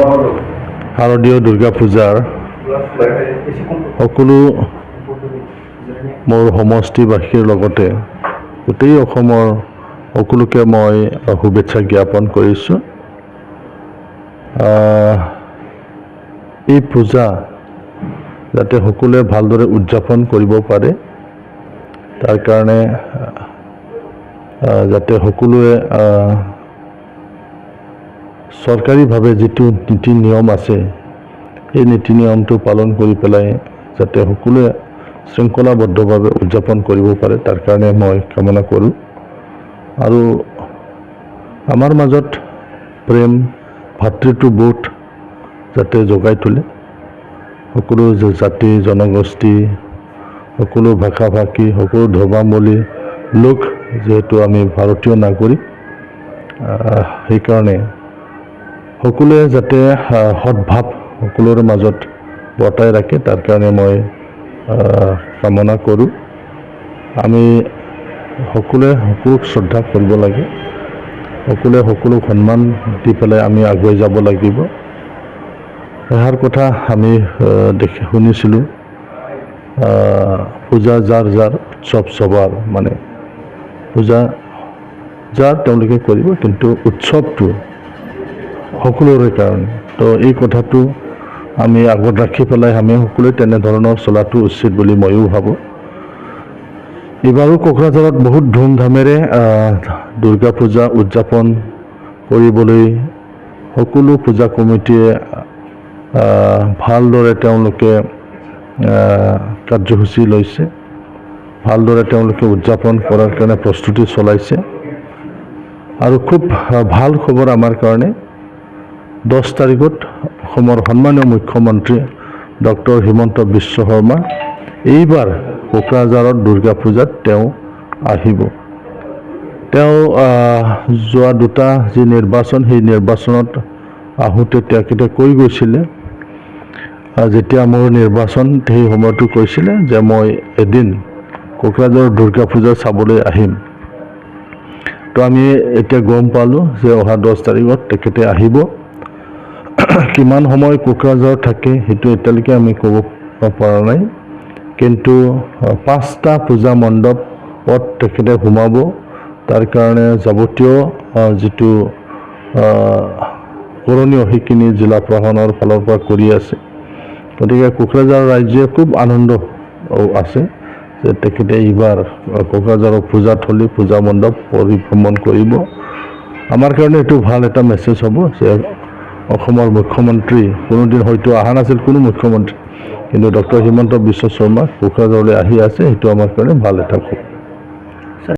শাৰদীয় দুৰ্গা পূজাৰ সকলো মোৰ সমষ্টিবাসীৰ লগতে গোটেই অসমৰ সকলোকে মই শুভেচ্ছা জ্ঞাপন কৰিছোঁ। এই পূজা যাতে সকলোৱে ভালদৰে উদযাপন কৰিব পাৰে, তাৰ কাৰণে যাতে সকলোৱে চৰকাৰীভাৱে যিটো নীতি নিয়ম আছে এই নীতি নিয়মটো পালন কৰি পেলাই যাতে সকলোৱে শৃংখলাবদ্ধভাৱে উদযাপন কৰিব পাৰে, তাৰ কাৰণে মই কামনা কৰোঁ। আৰু আমাৰ মাজত প্ৰেম ভাতৃত্ববোধ যাতে জগাই তোলে, সকলো জাতি জনগোষ্ঠী, সকলো ভাষা ভাষী, সকলো ধৰ্মাৱলম্বী লোক, যিহেতু আমি ভাৰতীয় নাগৰিক, সেইকাৰণে সকলোৱে যাতে সদ্ভাৱ সকলোৰে মাজত বৰ্তাই ৰাখে, তাৰ কাৰণে মই কামনা কৰোঁ। আমি সকলোৱে সকলোক শ্ৰদ্ধা কৰিব লাগে, সকলোৱে সকলোক সন্মান দি পেলাই আমি আগুৱাই যাব লাগিব। এষাৰ কথা আমি শুনিছিলোঁ, পূজা যাৰ যাৰ উৎসৱ সবাৰ, মানে পূজা যাৰ তেওঁলোকে কৰিব, কিন্তু উৎসৱটো সকলোৰে কাৰণে। তো এই কথাটো আমি আগত ৰাখি পেলাই আমি সকলোৱে তেনেধৰণৰ চলাটো উচিত বুলি ময়ো ভাবোঁ। এইবাৰো কোকৰাঝাৰত বহুত ধুমধামেৰে দুৰ্গা পূজা উদযাপন কৰিবলৈ সকলো পূজা কমিটিয়ে ভালদৰে তেওঁলোকে কাৰ্যসূচী লৈছে, ভালদৰে তেওঁলোকে উদযাপন কৰাৰ কাৰণে প্ৰস্তুতি চলাইছে। আৰু খুব ভাল খবৰ আমাৰ কাৰণে, 10 তাৰিখত অসমৰ সন্মানীয় মুখ্যমন্ত্ৰী ডক্টৰ হিমন্ত বিশ্ব শৰ্মা এইবাৰ কোকৰাঝাৰত দুৰ্গা পূজাত তেওঁ আহিব। তেওঁ যোৱা দুটা যি নিৰ্বাচন, সেই নিৰ্বাচনত আহোঁতে তেখেতে কৈ গৈছিলে, যেতিয়া মোৰ নিৰ্বাচন সেই সময়তো কৈছিলে যে মই এদিন কোকৰাঝাৰৰ দুৰ্গা পূজা চাবলৈ আহিম। তো আমি এতিয়া গম পালোঁ যে অহা 10 তাৰিখত তেখেতে আহিব। কিমান সময় কোকৰাঝাৰত থাকে সেইটো এতিয়ালৈকে আমি ক'ব পৰা নাই, কিন্তু 5টা পূজা মণ্ডপত তেখেতে সোমাব। তাৰ কাৰণে যাৱতীয় যিটো কৰণীয় সেইখিনি জিলা প্ৰশাসনৰ ফালৰ পৰা কৰি আছে। গতিকে কোকৰাঝাৰ ৰাইজে খুব আনন্দ আছে যে তেখেতে এইবাৰ কোকৰাঝাৰৰ পূজাথলী পূজা মণ্ডপ পৰিভ্ৰমণ কৰিব। আমাৰ কাৰণে এইটো ভাল এটা মেছেজ হ'ব যে অসমৰ মুখ্যমন্ত্ৰী, কোনোদিন হয়তো অহা নাছিল কোনো মুখ্যমন্ত্ৰী, কিন্তু ডক্টৰ হিমন্ত বিশ্ব শৰ্মা কোকৰাঝাৰলৈ আহি আছে, সেইটো আমাৰ কাৰণে ভাল এটা খবৰ।